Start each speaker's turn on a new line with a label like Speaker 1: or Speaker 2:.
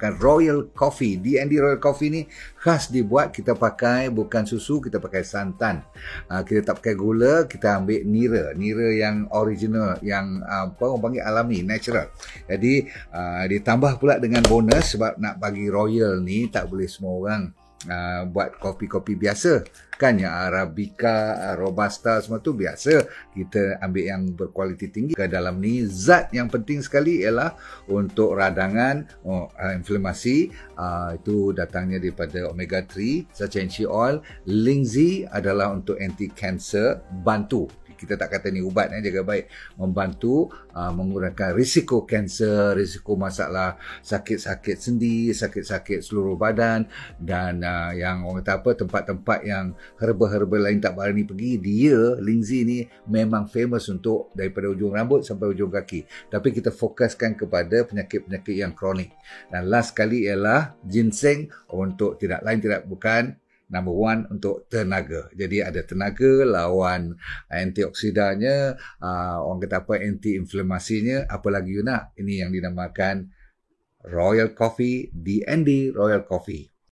Speaker 1: dinamakan Royal Coffee. D&D Royal Coffee ni khas dibuat, kita pakai bukan susu, kita pakai santan. Kita tak pakai gula, kita ambil nira yang original, yang orang panggil alami, natural. Jadi ditambah pula dengan bonus sebab nak bagi Royal ni tak boleh semua orang buat kopi-kopi biasa kan, yang Arabica, Robusta semua tu biasa. Kita ambil yang berkualiti tinggi. Ke dalam ni zat yang penting sekali ialah untuk radangan, inflamasi, itu datangnya daripada omega 3, sachansea oil. Lindsay adalah untuk anti cancer, bantu, kita tak kata ni ubat, jaga baik, membantu mengurangkan risiko kanser, risiko masalah sakit-sakit sendi, sakit-sakit seluruh badan, dan yang orang kata apa, tempat-tempat yang herba-herba lain tak berani pergi, dia Lindsay ni memang famous untuk daripada ujung rambut sampai ujung kaki. Tapi kita fokuskan kepada penyakit-penyakit yang kronik. Dan last sekali ialah ginseng, untuk tidak lain tidak bukan, number one, untuk tenaga. Jadi ada tenaga, lawan antioksidannya, orang kata apa, anti-inflamasinya, apa lagi you nak. Ini yang dinamakan Royal Coffee, D&D Royal Coffee.